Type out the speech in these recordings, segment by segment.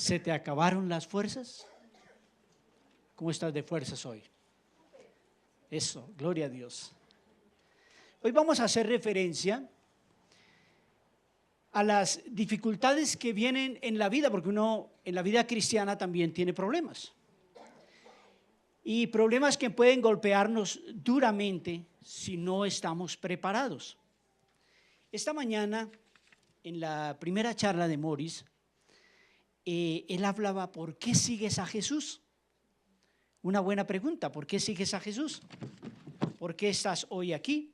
¿Se te acabaron las fuerzas? ¿Cómo estás de fuerzas hoy? Eso, gloria a Dios. Hoy vamos a hacer referencia a las dificultades que vienen en la vida, porque uno en la vida cristiana también tiene problemas. Y problemas que pueden golpearnos duramente si no estamos preparados. Esta mañana, en la primera charla de Morris, él hablaba, ¿por qué sigues a Jesús? Una buena pregunta, ¿por qué sigues a Jesús? ¿Por qué estás hoy aquí?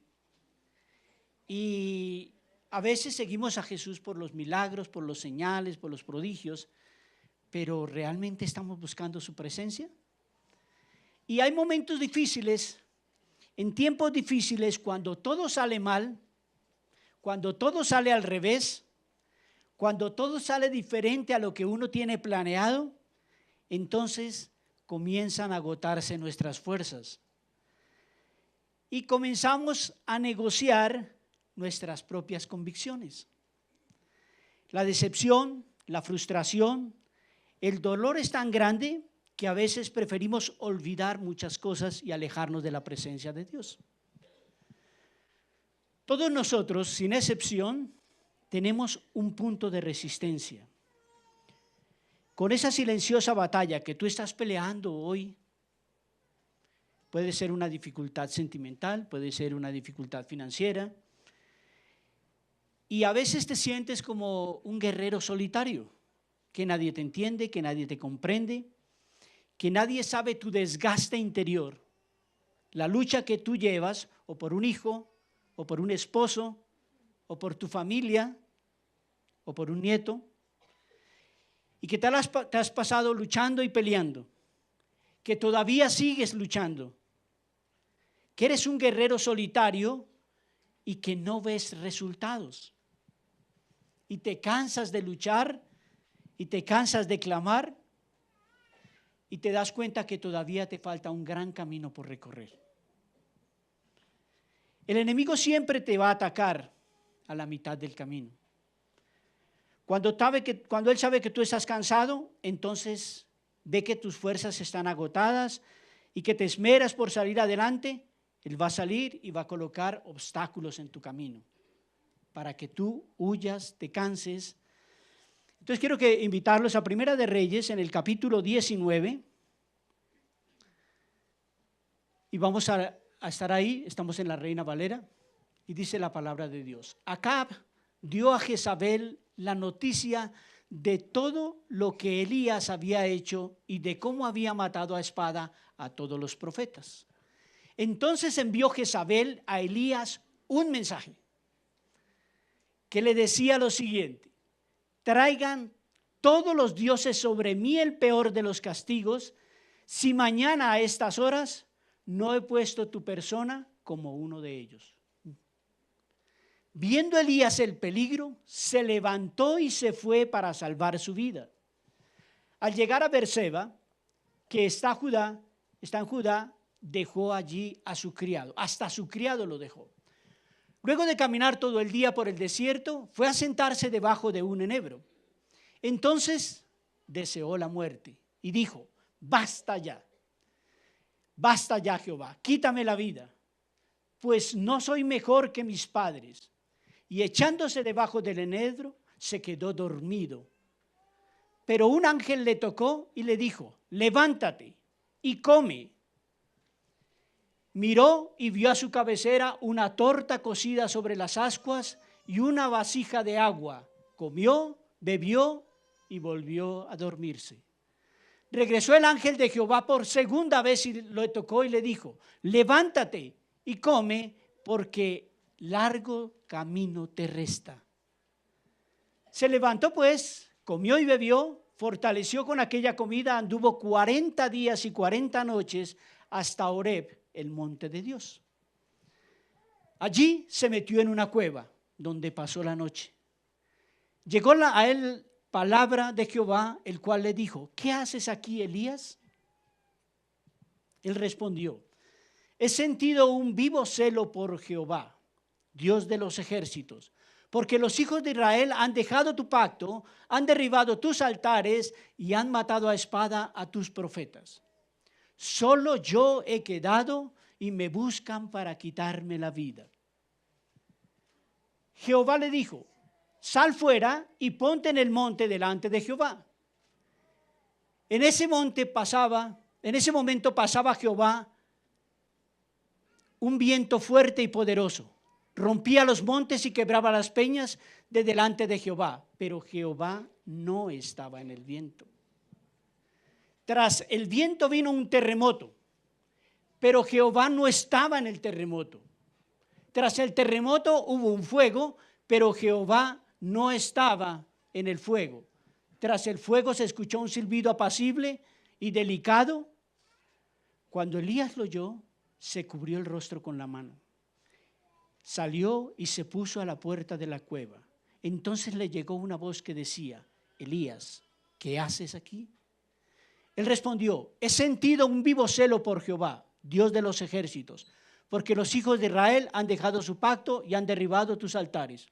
Y a veces seguimos a Jesús por los milagros, por los señales, por los prodigios, pero ¿realmente estamos buscando su presencia? Y hay momentos difíciles, en tiempos difíciles, cuando todo sale mal, cuando todo sale al revés, cuando todo sale diferente a lo que uno tiene planeado, entonces comienzan a agotarse nuestras fuerzas. Y comenzamos a negociar nuestras propias convicciones. La decepción, la frustración, el dolor es tan grande que a veces preferimos olvidar muchas cosas y alejarnos de la presencia de Dios. Todos nosotros, sin excepción, tenemos un punto de resistencia. Con esa silenciosa batalla que tú estás peleando hoy, puede ser una dificultad sentimental, puede ser una dificultad financiera, y a veces te sientes como un guerrero solitario, que nadie te entiende, que nadie te comprende, que nadie sabe tu desgaste interior, la lucha que tú llevas, o por un hijo, o por un esposo, o por tu familia, o por un nieto, y que te has pasado luchando y peleando, que todavía sigues luchando, que eres un guerrero solitario y que no ves resultados, y te cansas de luchar, y te cansas de clamar, y te das cuenta que todavía te falta un gran camino por recorrer. El enemigo siempre te va a atacar a la mitad del camino. Cuando él sabe que tú estás cansado, entonces ve que tus fuerzas están agotadas y que te esmeras por salir adelante, él va a salir y va a colocar obstáculos en tu camino para que tú huyas, te canses. Entonces quiero invitarlos a Primera de Reyes en el capítulo 19 y vamos a estar ahí, estamos en la Reina Valera y dice la palabra de Dios. Acab dio a Jezabel la noticia de todo lo que Elías había hecho y de cómo había matado a espada a todos los profetas. Entonces envió Jezabel a Elías un mensaje que le decía lo siguiente: traigan todos los dioses sobre mí el peor de los castigos, si mañana a estas horas no he puesto tu persona como uno de ellos. Viendo Elías el peligro, se levantó y se fue para salvar su vida. Al llegar a Berseba, que está en Judá, dejó allí a su criado, hasta su criado lo dejó. Luego de caminar todo el día por el desierto, fue a sentarse debajo de un enebro. Entonces deseó la muerte y dijo: basta ya, Jehová, quítame la vida, pues no soy mejor que mis padres. Y echándose debajo del enebro, se quedó dormido. Pero un ángel le tocó y le dijo: levántate y come. Miró y vio a su cabecera una torta cocida sobre las ascuas y una vasija de agua. Comió, bebió y volvió a dormirse. Regresó el ángel de Jehová por segunda vez y lo tocó y le dijo: levántate y come, porque largo camino te resta. Se levantó pues, comió y bebió, fortaleció con aquella comida, anduvo 40 días y 40 noches hasta Horeb, el monte de Dios. Allí se metió en una cueva donde pasó la noche. Llegó a él palabra de Jehová, el cual le dijo: ¿qué haces aquí, Elías? Él respondió: he sentido un vivo celo por Jehová, Dios de los ejércitos, porque los hijos de Israel han dejado tu pacto, han derribado tus altares y han matado a espada a tus profetas. Solo yo he quedado y me buscan para quitarme la vida. Jehová le dijo, sal fuera y ponte en el monte delante de Jehová. En ese momento pasaba Jehová un viento fuerte y poderoso. Rompía los montes y quebraba las peñas de delante de Jehová. Pero Jehová no estaba en el viento. Tras el viento vino un terremoto. Pero Jehová no estaba en el terremoto. Tras el terremoto hubo un fuego, pero Jehová no estaba en el fuego. Tras el fuego se escuchó un silbido apacible y delicado. Cuando Elías lo oyó, se cubrió el rostro con la mano. Salió y se puso a la puerta de la cueva. Entonces le llegó una voz que decía, Elías, ¿qué haces aquí? Él respondió, he sentido un vivo celo por Jehová, Dios de los ejércitos, porque los hijos de Israel han dejado su pacto y han derribado tus altares.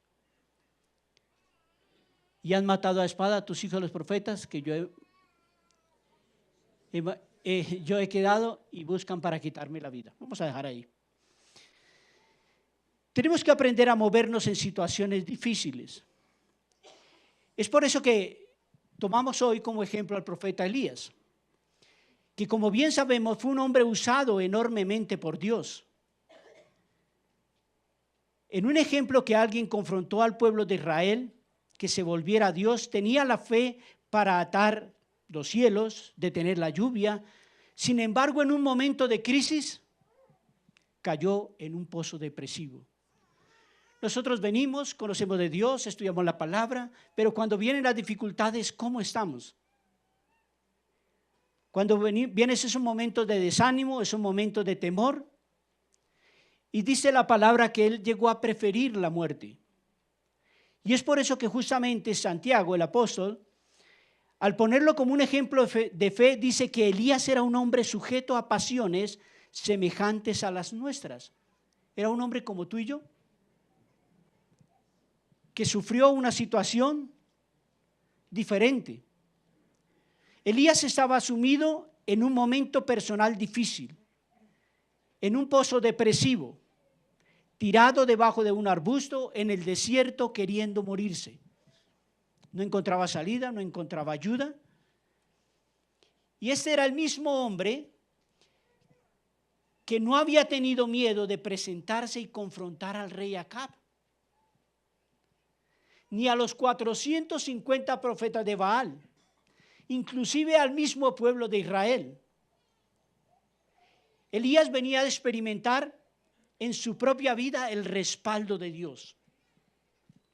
Y han matado a espada a tus hijos los profetas que yo he quedado y buscan para quitarme la vida. Vamos a dejar ahí. Tenemos que aprender a movernos en situaciones difíciles. Es por eso que tomamos hoy como ejemplo al profeta Elías, que como bien sabemos fue un hombre usado enormemente por Dios. En un ejemplo que alguien confrontó al pueblo de Israel, que se volviera a Dios, tenía la fe para atar los cielos, detener la lluvia. Sin embargo, en un momento de crisis, cayó en un pozo depresivo. Nosotros venimos, conocemos de Dios, estudiamos la palabra, pero cuando vienen las dificultades, ¿cómo estamos? Cuando vienen esos momentos de desánimo, esos momentos de temor, y dice la palabra que él llegó a preferir la muerte. Y es por eso que justamente Santiago, el apóstol, al ponerlo como un ejemplo de fe, dice que Elías era un hombre sujeto a pasiones semejantes a las nuestras. Era un hombre como tú y yo, que sufrió una situación diferente. Elías estaba sumido en un momento personal difícil, en un pozo depresivo, tirado debajo de un arbusto en el desierto queriendo morirse. No encontraba salida, no encontraba ayuda. Y este era el mismo hombre que no había tenido miedo de presentarse y confrontar al rey Acab, ni a los 450 profetas de Baal, inclusive al mismo pueblo de Israel. Elías venía a experimentar en su propia vida el respaldo de Dios.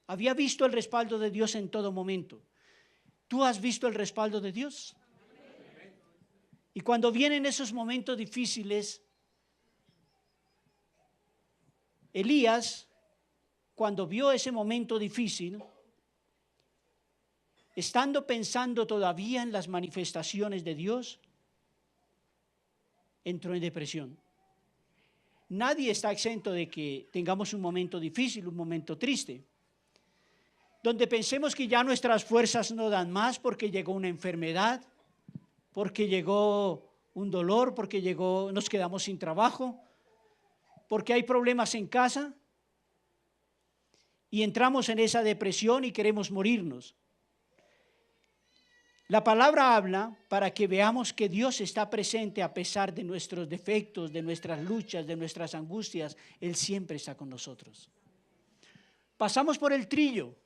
Había visto el respaldo de Dios en todo momento. ¿Tú has visto el respaldo de Dios? Y cuando vienen esos momentos difíciles, Elías, cuando vio ese momento difícil, estando pensando todavía en las manifestaciones de Dios, entró en depresión. Nadie está exento de que tengamos un momento difícil, un momento triste, donde pensemos que ya nuestras fuerzas no dan más porque llegó una enfermedad, porque llegó un dolor, porque nos quedamos sin trabajo, porque hay problemas en casa y entramos en esa depresión y queremos morirnos. La palabra habla para que veamos que Dios está presente a pesar de nuestros defectos, de nuestras luchas, de nuestras angustias. Él siempre está con nosotros. Pasamos por el trillo,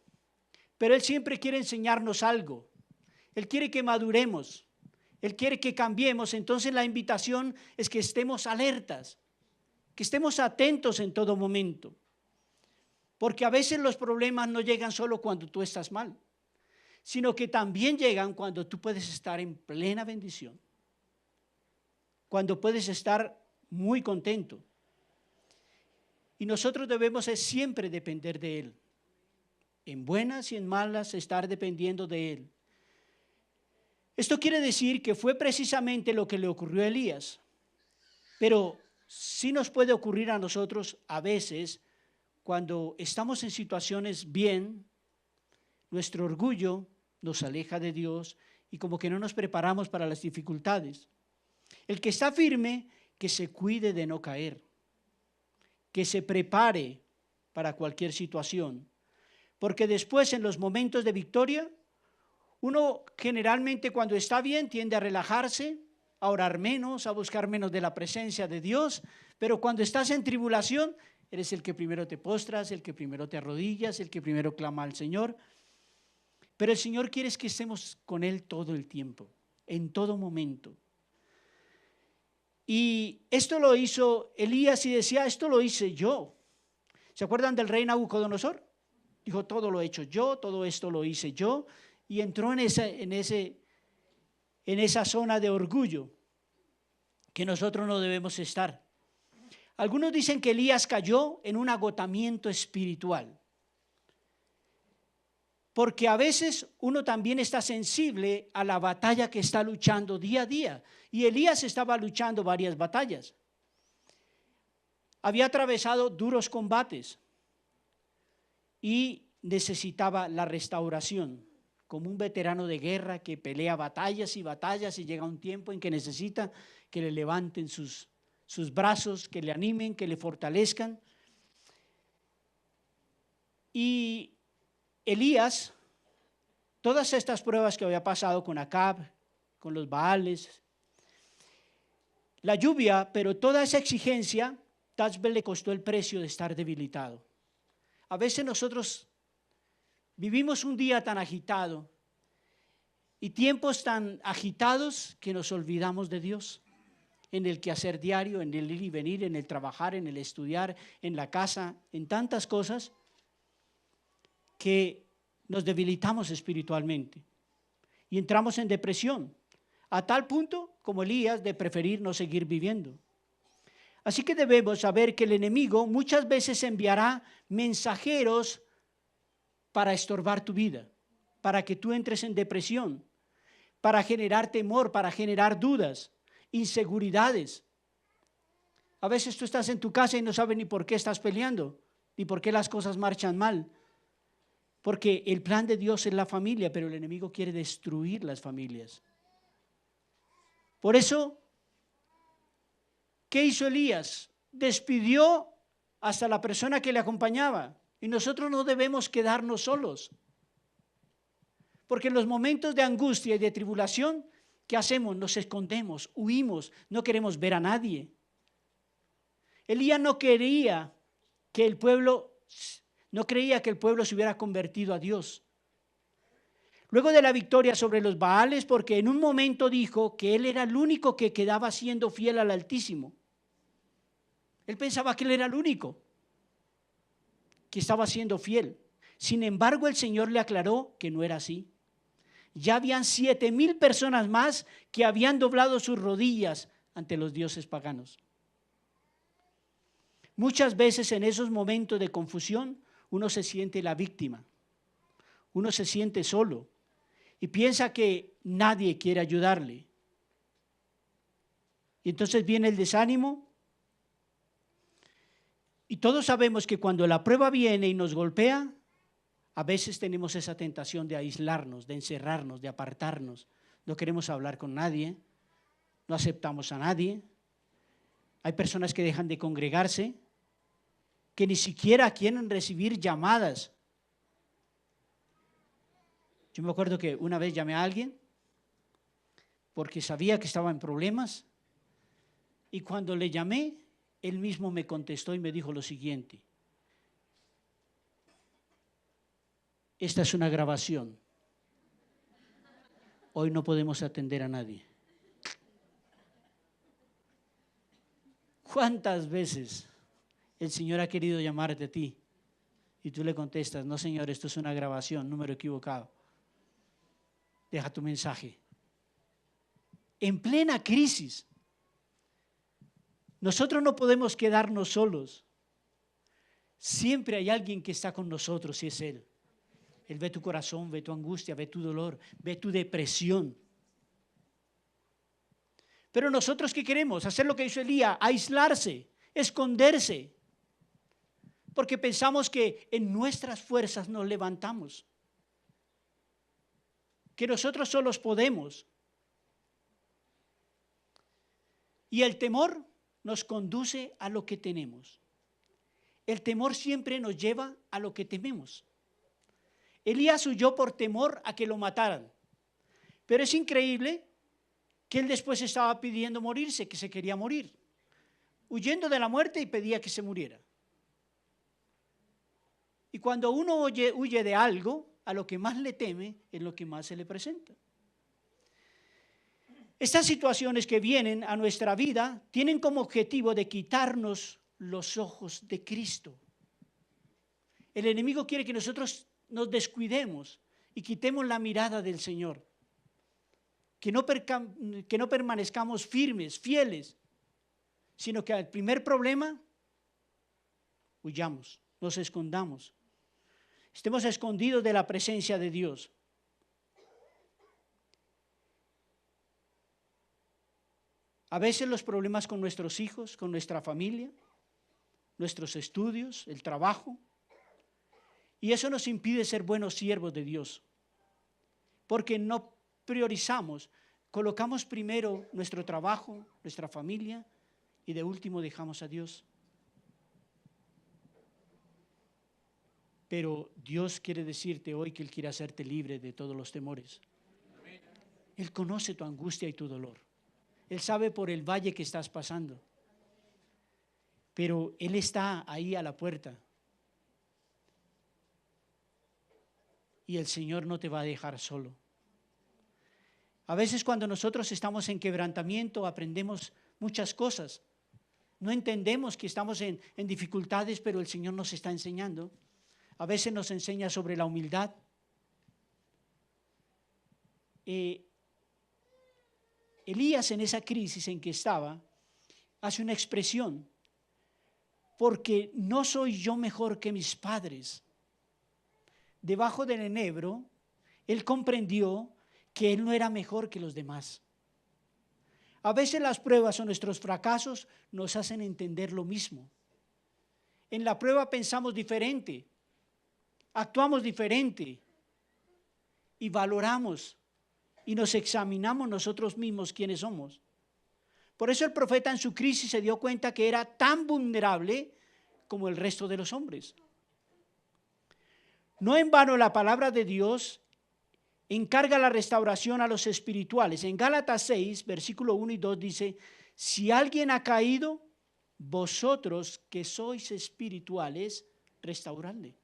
pero Él siempre quiere enseñarnos algo. Él quiere que maduremos. Él quiere que cambiemos. Entonces la invitación es que estemos alertas, que estemos atentos en todo momento. Porque a veces los problemas no llegan solo cuando tú estás mal, sino que también llegan cuando tú puedes estar en plena bendición, cuando puedes estar muy contento. Y nosotros debemos siempre depender de Él, en buenas y en malas estar dependiendo de Él. Esto quiere decir que fue precisamente lo que le ocurrió a Elías, pero sí nos puede ocurrir a nosotros a veces cuando estamos en situaciones bien, nuestro orgullo nos aleja de Dios y como que no nos preparamos para las dificultades. El que está firme, que se cuide de no caer, que se prepare para cualquier situación, porque después en los momentos de victoria, uno generalmente cuando está bien tiende a relajarse, a orar menos, a buscar menos de la presencia de Dios, pero cuando estás en tribulación, eres el que primero te postras, el que primero te arrodillas, el que primero clama al Señor. Pero el Señor quiere que estemos con Él todo el tiempo, en todo momento. Y esto lo hizo Elías y decía, esto lo hice yo. ¿Se acuerdan del rey Nabucodonosor? Dijo, todo lo he hecho yo, todo esto lo hice yo. Y entró en esa zona de orgullo que nosotros no debemos estar. Algunos dicen que Elías cayó en un agotamiento espiritual. Porque a veces uno también está sensible a la batalla que está luchando día a día. Y Elías estaba luchando varias batallas. Había atravesado duros combates y necesitaba la restauración. Como un veterano de guerra que pelea batallas y batallas y llega un tiempo en que necesita que le levanten sus brazos, que le animen, que le fortalezcan. Y Elías, todas estas pruebas que había pasado con Acab, con los Baales, la lluvia, pero toda esa exigencia, tal vez le costó el precio de estar debilitado. A veces nosotros vivimos un día tan agitado y tiempos tan agitados que nos olvidamos de Dios. En el quehacer diario, en el ir y venir, en el trabajar, en el estudiar, en la casa, en tantas cosas que nos debilitamos espiritualmente y entramos en depresión, a tal punto como Elías de preferir no seguir viviendo. Así que debemos saber que el enemigo muchas veces enviará mensajeros para estorbar tu vida, para que tú entres en depresión, para generar temor, para generar dudas, inseguridades. A veces tú estás en tu casa y no sabes ni por qué estás peleando, ni por qué las cosas marchan mal. Porque el plan de Dios es la familia, pero el enemigo quiere destruir las familias. Por eso, ¿qué hizo Elías? Despidió hasta la persona que le acompañaba. Y nosotros no debemos quedarnos solos. Porque en los momentos de angustia y de tribulación, ¿qué hacemos? Nos escondemos, huimos, no queremos ver a nadie. Elías no creía que el pueblo se hubiera convertido a Dios. Luego de la victoria sobre los Baales, porque en un momento dijo que él era el único que quedaba siendo fiel al Altísimo. Él pensaba que él era el único que estaba siendo fiel. Sin embargo, el Señor le aclaró que no era así. Ya habían 7,000 personas más que habían doblado sus rodillas ante los dioses paganos. Muchas veces en esos momentos de confusión uno se siente la víctima, uno se siente solo y piensa que nadie quiere ayudarle. Y entonces viene el desánimo. Y todos sabemos que cuando la prueba viene y nos golpea, a veces tenemos esa tentación de aislarnos, de encerrarnos, de apartarnos. No queremos hablar con nadie, no aceptamos a nadie. Hay personas que dejan de congregarse, que ni siquiera quieren recibir llamadas. Yo me acuerdo que una vez llamé a alguien porque sabía que estaba en problemas y cuando le llamé, él mismo me contestó y me dijo lo siguiente: esta es una grabación, hoy no podemos atender a nadie. ¿Cuántas veces el Señor ha querido llamarte a ti y tú le contestas: no, Señor, esto es una grabación, número equivocado? Deja tu mensaje. En plena crisis, nosotros no podemos quedarnos solos. Siempre hay alguien que está con nosotros y es Él. Él ve tu corazón, ve tu angustia, ve tu dolor, ve tu depresión. Pero nosotros, ¿qué queremos? Hacer lo que hizo Elías, aislarse, esconderse. porque pensamos que en nuestras fuerzas nos levantamos, que nosotros solos podemos. Y el temor nos conduce a lo que tenemos. El temor siempre nos lleva a lo que tememos. Elías huyó por temor a que lo mataran, pero es increíble que él después estaba pidiendo morirse, que se quería morir, huyendo de la muerte y pedía que se muriera. Y cuando uno huye de algo, a lo que más le teme es lo que más se le presenta. Estas situaciones que vienen a nuestra vida tienen como objetivo de quitarnos los ojos de Cristo. El enemigo quiere que nosotros nos descuidemos y quitemos la mirada del Señor. Que no permanezcamos firmes, fieles, sino que al primer problema huyamos, nos escondamos. Estemos escondidos de la presencia de Dios. A veces los problemas con nuestros hijos, con nuestra familia, nuestros estudios, el trabajo, y eso nos impide ser buenos siervos de Dios, porque no priorizamos, colocamos primero nuestro trabajo, nuestra familia, y de último dejamos a Dios. Pero Dios quiere decirte hoy que Él quiere hacerte libre de todos los temores. Él conoce tu angustia y tu dolor. Él sabe por el valle que estás pasando. Pero Él está ahí a la puerta. Y el Señor no te va a dejar solo. A veces cuando nosotros estamos en quebrantamiento aprendemos muchas cosas. No entendemos que estamos en dificultades, pero el Señor nos está enseñando. A veces nos enseña sobre la humildad. Elías, en esa crisis en que estaba, hace una expresión: porque no soy yo mejor que mis padres. Debajo del enebro, él comprendió que él no era mejor que los demás. A veces las pruebas o nuestros fracasos nos hacen entender lo mismo. En la prueba pensamos diferente, actuamos diferente y valoramos y nos examinamos nosotros mismos quiénes somos. Por eso el profeta en su crisis se dio cuenta que era tan vulnerable como el resto de los hombres. No en vano la palabra de Dios encarga la restauración a los espirituales. En Gálatas 6, versículo 1 y 2 dice: si alguien ha caído, vosotros que sois espirituales, restauradle.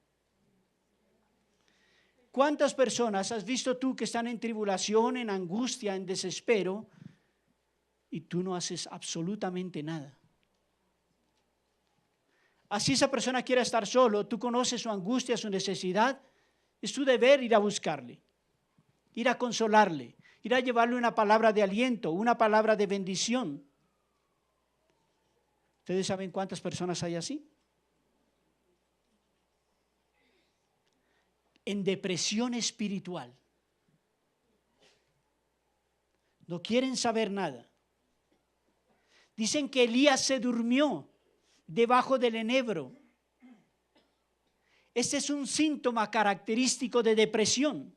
¿Cuántas personas has visto tú que están en tribulación, en angustia, en desespero, y tú no haces absolutamente nada? Así esa persona quiera estar solo, tú conoces su angustia, su necesidad, es tu deber ir a buscarle, ir a consolarle, ir a llevarle una palabra de aliento, una palabra de bendición. ¿Ustedes saben cuántas personas hay así? En depresión espiritual. No quieren saber nada. Dicen que Elías se durmió debajo del enebro. Este es un síntoma característico de depresión.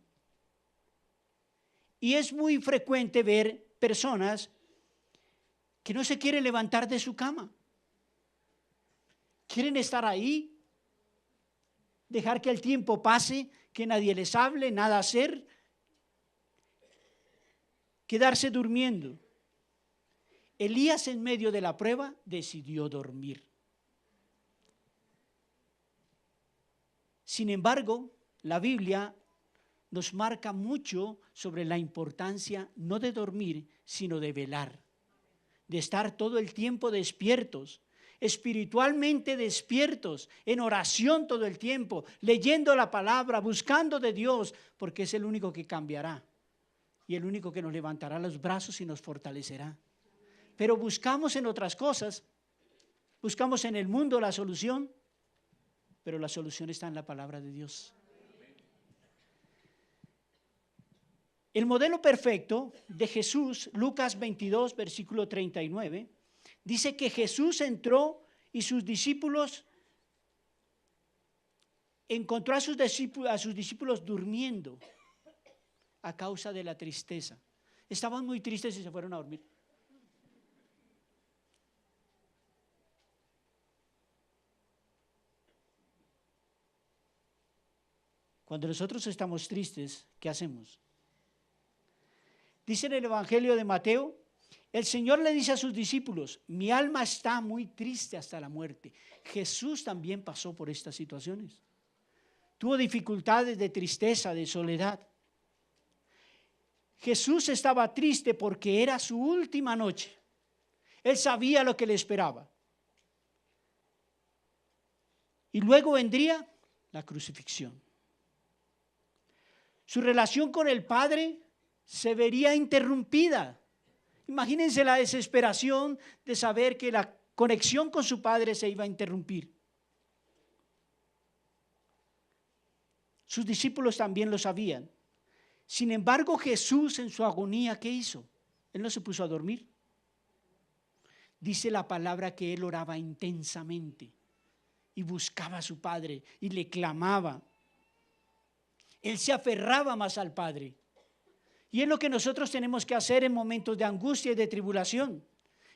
Y es muy frecuente ver personas que no se quieren levantar de su cama. Quieren estar ahí, dejar que el tiempo pase, que nadie les hable, nada hacer, quedarse durmiendo. Elías, en medio de la prueba, decidió dormir. Sin embargo, la Biblia nos marca mucho sobre la importancia no de dormir, sino de velar, de estar todo el tiempo despiertos, espiritualmente despiertos, en oración todo el tiempo, leyendo la palabra, buscando de Dios, porque es el único que cambiará y el único que nos levantará los brazos y nos fortalecerá. Pero buscamos en otras cosas, buscamos en el mundo la solución, pero la solución está en la palabra de Dios. El modelo perfecto de Jesús, Lucas 22, versículo 39, dice que Jesús entró y sus discípulos encontró a sus discípulos durmiendo a causa de la tristeza. Estaban muy tristes y se fueron a dormir. Cuando nosotros estamos tristes, ¿qué hacemos? Dice en el Evangelio de Mateo, el Señor le dice a sus discípulos, mi alma está muy triste hasta la muerte. Jesús también pasó por estas situaciones. Tuvo dificultades de tristeza, de soledad. Jesús estaba triste porque era su última noche. Él sabía lo que le esperaba. Y luego vendría la crucifixión. Su relación con el Padre se vería interrumpida. Imagínense la desesperación de saber que la conexión con su Padre se iba a interrumpir. Sus discípulos también lo sabían. Sin embargo, Jesús en su agonía, ¿qué hizo? Él no se puso a dormir. Dice la palabra que él oraba intensamente y buscaba a su Padre y le clamaba. Él se aferraba más al Padre. Y es lo que nosotros tenemos que hacer en momentos de angustia y de tribulación.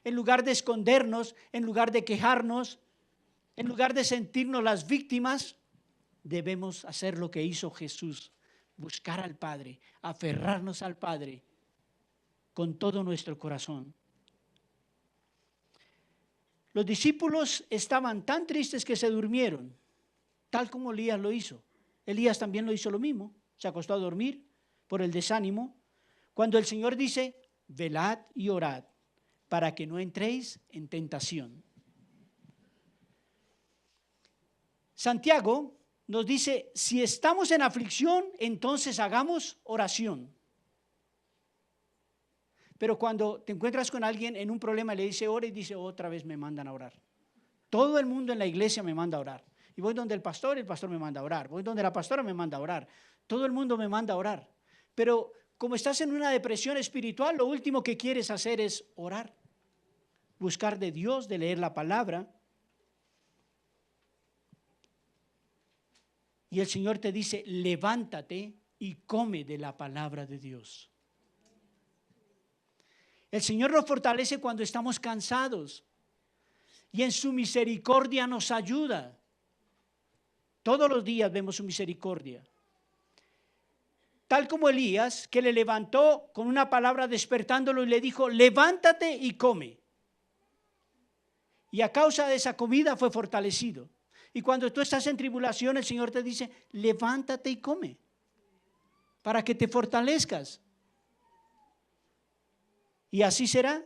En lugar de escondernos, en lugar de quejarnos, en lugar de sentirnos las víctimas, debemos hacer lo que hizo Jesús. Buscar al Padre, aferrarnos al Padre con todo nuestro corazón. Los discípulos estaban tan tristes que se durmieron, tal como Elías lo hizo. Elías también lo hizo lo mismo, se acostó a dormir por el desánimo. Cuando el Señor dice, velad y orad para que no entréis en tentación. Santiago nos dice, si estamos en aflicción, entonces hagamos oración. Pero cuando te encuentras con alguien en un problema, le dice ora y dice otra vez me mandan a orar. Todo el mundo en la iglesia me manda a orar. Y voy donde el pastor me manda a orar. Voy donde la pastora me manda a orar. Todo el mundo me manda a orar. Pero como estás en una depresión espiritual, lo último que quieres hacer es orar. Buscar de Dios, de leer la palabra. Y el Señor te dice, levántate y come de la palabra de Dios. El Señor nos fortalece cuando estamos cansados y en su misericordia nos ayuda. Todos los días vemos su misericordia. Tal como Elías, que le levantó con una palabra despertándolo y le dijo, levántate y come. Y a causa de esa comida fue fortalecido. Y cuando tú estás en tribulación, el Señor te dice, levántate y come, para que te fortalezcas. Y así será,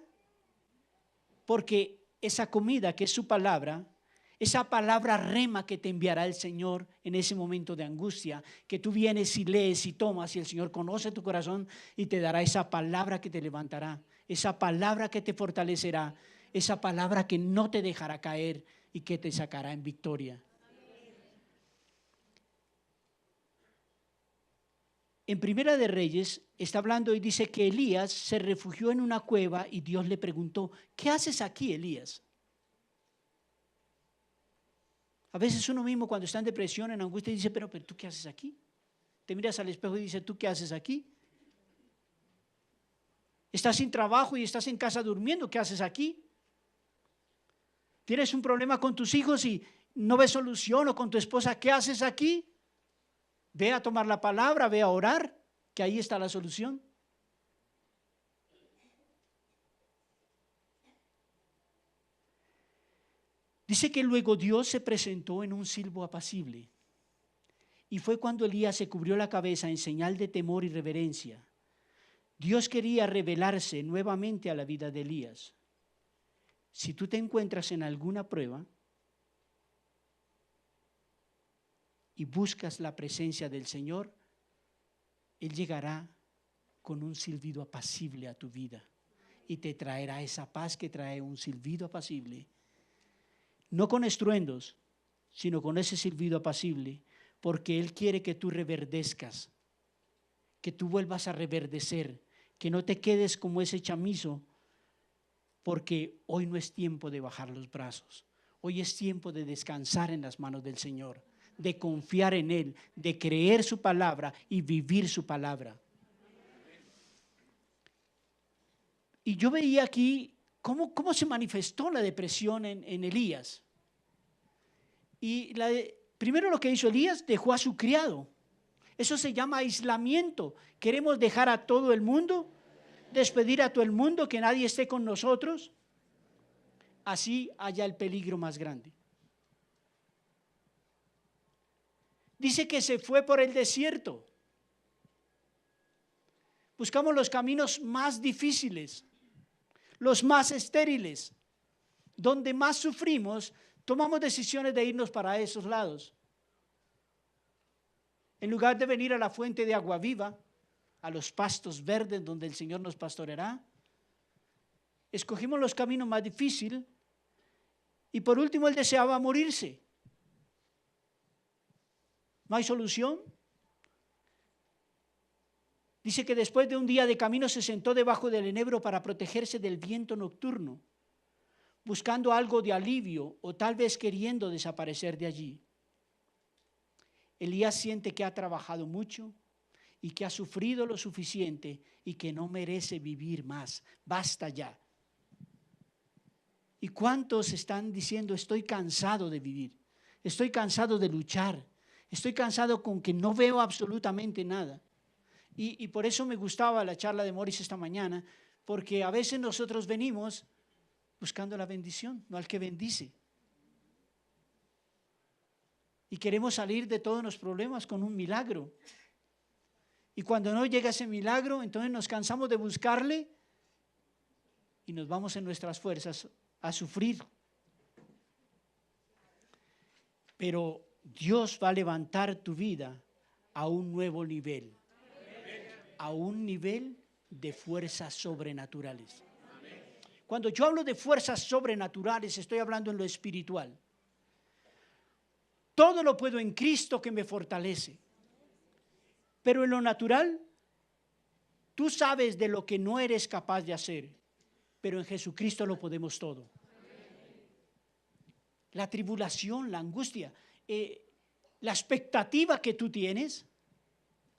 porque esa comida que es su palabra, esa palabra rema que te enviará el Señor en ese momento de angustia, que tú vienes y lees y tomas y el Señor conoce tu corazón y te dará esa palabra que te levantará, esa palabra que te fortalecerá, esa palabra que no te dejará caer y que te sacará en victoria. En Primera de Reyes está hablando y dice que Elías se refugió en una cueva y Dios le preguntó, ¿qué haces aquí, Elías? A veces uno mismo cuando está en depresión, en angustia, dice, pero ¿tú qué haces aquí? Te miras al espejo y dices, ¿tú qué haces aquí? Estás sin trabajo y estás en casa durmiendo, ¿qué haces aquí? Tienes un problema con tus hijos y no ves solución, o con tu esposa, ¿qué haces aquí? Ve a tomar la palabra, ve a orar, que ahí está la solución. Dice que luego Dios se presentó en un silbo apacible. Y fue cuando Elías se cubrió la cabeza en señal de temor y reverencia. Dios quería revelarse nuevamente a la vida de Elías. Si tú te encuentras en alguna prueba y buscas la presencia del Señor, Él llegará con un silbido apacible a tu vida y te traerá esa paz que trae un silbido apacible. No con estruendos, sino con ese silbido apacible, porque Él quiere que tú reverdezcas, que tú vuelvas a reverdecer, que no te quedes como ese chamizo, porque hoy no es tiempo de bajar los brazos, hoy es tiempo de descansar en las manos del Señor, de confiar en Él, de creer su palabra y vivir su palabra. Y yo veía aquí cómo se manifestó la depresión en Elías. Y primero lo que hizo Elías, dejó a su criado. Eso se llama aislamiento. Queremos dejar a todo el mundo, despedir a todo el mundo, que nadie esté con nosotros. Así haya el peligro más grande. Dice que se fue por el desierto. Buscamos los caminos más difíciles, los más estériles, donde más sufrimos, tomamos decisiones de irnos para esos lados. En lugar de venir a la fuente de agua viva, a los pastos verdes donde el Señor nos pastoreará, escogimos los caminos más difíciles y por último él deseaba morirse. ¿No hay solución? Dice que después de un día de camino se sentó debajo del enebro para protegerse del viento nocturno, buscando algo de alivio o tal vez queriendo desaparecer de allí. Elías siente que ha trabajado mucho y que ha sufrido lo suficiente y que no merece vivir más. Basta ya. ¿Y cuántos están diciendo estoy cansado de vivir? Estoy cansado de luchar. Estoy cansado con que no veo absolutamente nada. Y por eso me gustaba la charla de Morris esta mañana, porque a veces nosotros venimos buscando la bendición, no al que bendice. Y queremos salir de todos los problemas con un milagro. Y cuando no llega ese milagro, entonces nos cansamos de buscarle y nos vamos en nuestras fuerzas a sufrir. Pero Dios va a levantar tu vida a un nuevo nivel, a un nivel de fuerzas sobrenaturales. Cuando yo hablo de fuerzas sobrenaturales, estoy hablando en lo espiritual. Todo lo puedo en Cristo que me fortalece. Pero en lo natural, tú sabes de lo que no eres capaz de hacer, pero en Jesucristo lo podemos todo. La tribulación, la angustia, la expectativa que tú tienes,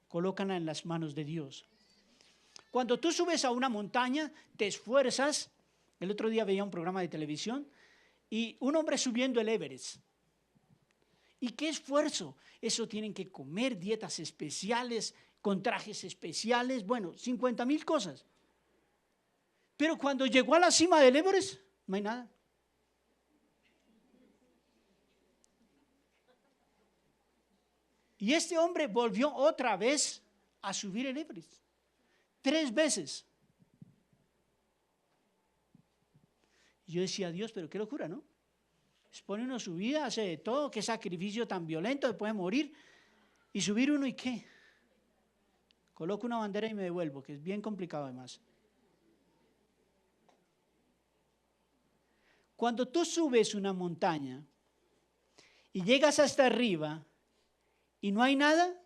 colócala en las manos de Dios. Cuando tú subes a una montaña, te esfuerzas. El otro día veía un programa de televisión y un hombre subiendo el Everest. ¿Y qué esfuerzo? Eso tienen que comer dietas especiales, con trajes especiales, bueno, 50,000 cosas. Pero cuando llegó a la cima del Everest, no hay nada. Y este hombre volvió otra vez a subir el Everest. 3 veces. Y yo decía, Dios, pero qué locura, ¿no? Expone uno su vida, hace de todo, qué sacrificio tan violento, se puede morir. Y subir uno, ¿y qué? Coloco una bandera y me devuelvo, que es bien complicado además. Cuando tú subes una montaña y llegas hasta arriba y no hay nada,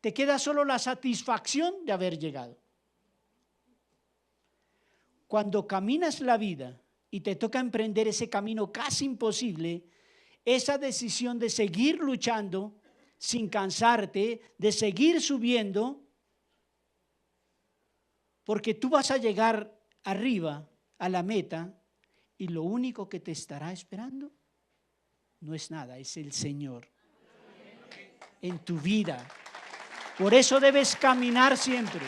te queda solo la satisfacción de haber llegado. Cuando caminas la vida y te toca emprender ese camino casi imposible, esa decisión de seguir luchando sin cansarte, de seguir subiendo, porque tú vas a llegar arriba a la meta y lo único que te estará esperando no es nada, es el Señor en tu vida. Por eso debes caminar siempre,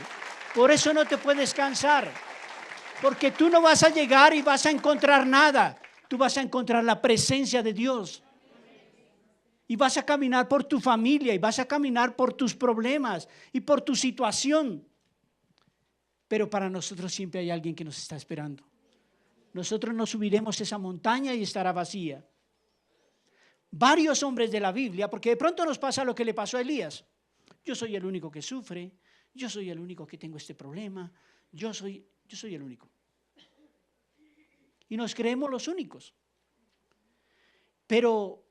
por eso no te puedes cansar, porque tú no vas a llegar y vas a encontrar nada, tú vas a encontrar la presencia de Dios. Y vas a caminar por tu familia, y vas a caminar por tus problemas y por tu situación. Pero para nosotros siempre hay alguien que nos está esperando. Nosotros no subiremos esa montaña y estará vacía. Varios hombres de la Biblia, porque de pronto nos pasa lo que le pasó a Elías. Yo soy el único que sufre, yo soy el único que tengo este problema, yo soy el único. Y nos creemos los únicos. Pero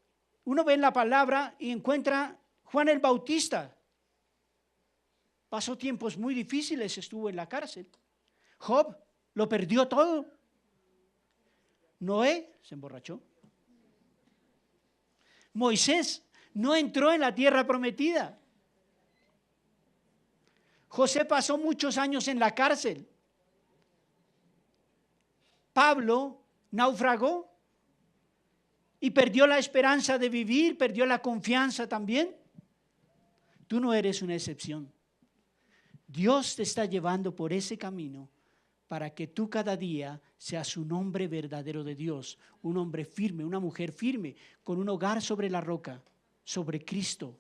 uno ve en la palabra y encuentra Juan el Bautista. Pasó tiempos muy difíciles, estuvo en la cárcel. Job lo perdió todo. Noé se emborrachó. Moisés no entró en la tierra prometida. José pasó muchos años en la cárcel. Pablo naufragó y perdió la esperanza de vivir, perdió la confianza también. Tú no eres una excepción. Dios te está llevando por ese camino para que tú cada día seas un hombre verdadero de Dios, un hombre firme, una mujer firme, con un hogar sobre la roca, sobre Cristo.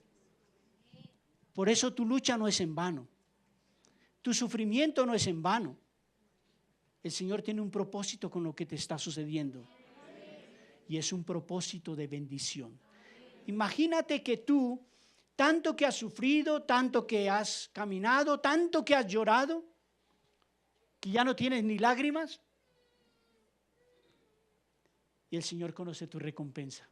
Por eso tu lucha no es en vano. Tu sufrimiento no es en vano. El Señor tiene un propósito con lo que te está sucediendo. Y es un propósito de bendición. Imagínate que tú, tanto que has sufrido, tanto que has caminado, tanto que has llorado, que ya no tienes ni lágrimas. Y el Señor conoce tu recompensa.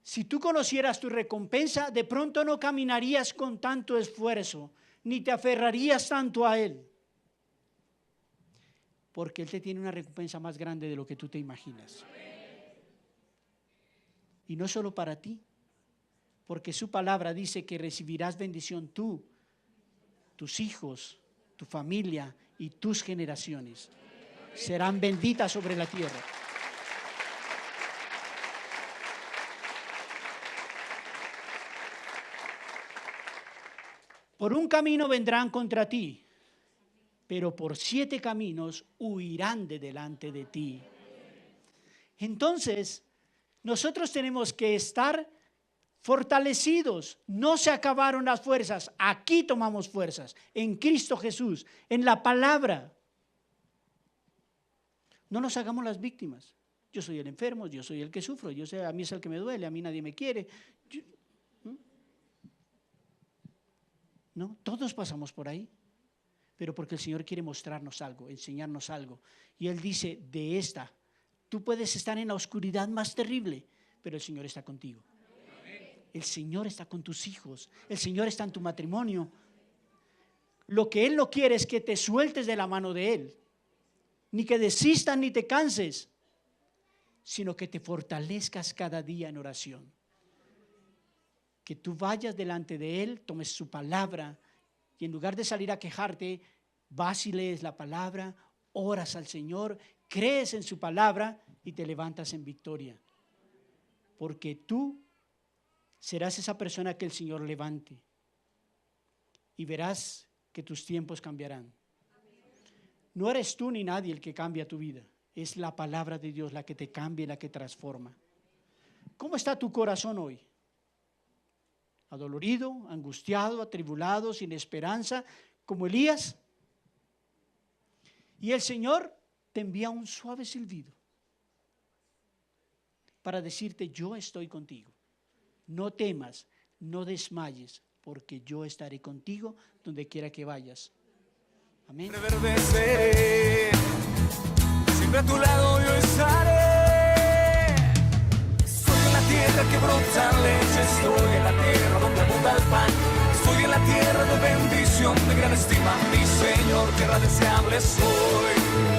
Si tú conocieras tu recompensa, de pronto no caminarías con tanto esfuerzo, ni te aferrarías tanto a Él. Porque Él te tiene una recompensa más grande de lo que tú te imaginas. Y no solo para ti, porque su palabra dice que recibirás bendición tú, tus hijos, tu familia y tus generaciones. Serán benditas sobre la tierra. Por un camino vendrán contra ti, pero por 7 caminos huirán de delante de ti. Entonces, nosotros tenemos que estar fortalecidos. No se acabaron las fuerzas. Aquí tomamos fuerzas, en Cristo Jesús, en la palabra. No nos hagamos las víctimas. Yo soy el enfermo, yo soy el que sufro, a mí es el que me duele, a mí nadie me quiere. No, todos pasamos por ahí. Pero porque el Señor quiere mostrarnos algo, enseñarnos algo. Y Él dice, tú puedes estar en la oscuridad más terrible, pero el Señor está contigo. El Señor está con tus hijos, el Señor está en tu matrimonio. Lo que Él no quiere es que te sueltes de la mano de Él, ni que desistas ni te canses, sino que te fortalezcas cada día en oración. Que tú vayas delante de Él, tomes su palabra, y en lugar de salir a quejarte, vas y lees la palabra, oras al Señor, crees en su palabra y te levantas en victoria. Porque tú serás esa persona que el Señor levante y verás que tus tiempos cambiarán. No eres tú ni nadie el que cambia tu vida, es la palabra de Dios la que te cambia y la que transforma. ¿Cómo está tu corazón hoy? Adolorido, angustiado, atribulado, sin esperanza, como Elías. Y el Señor te envía un suave silbido para decirte, yo estoy contigo. No temas, no desmayes, porque yo estaré contigo donde quiera que vayas. Amén. Reverdeceré, siempre a tu lado yo estaré. Estoy en la tierra que brota leche, estoy en la tierra donde abunda el pan. Estoy en la tierra de bendición, de gran estima, mi Señor, tierra deseable soy.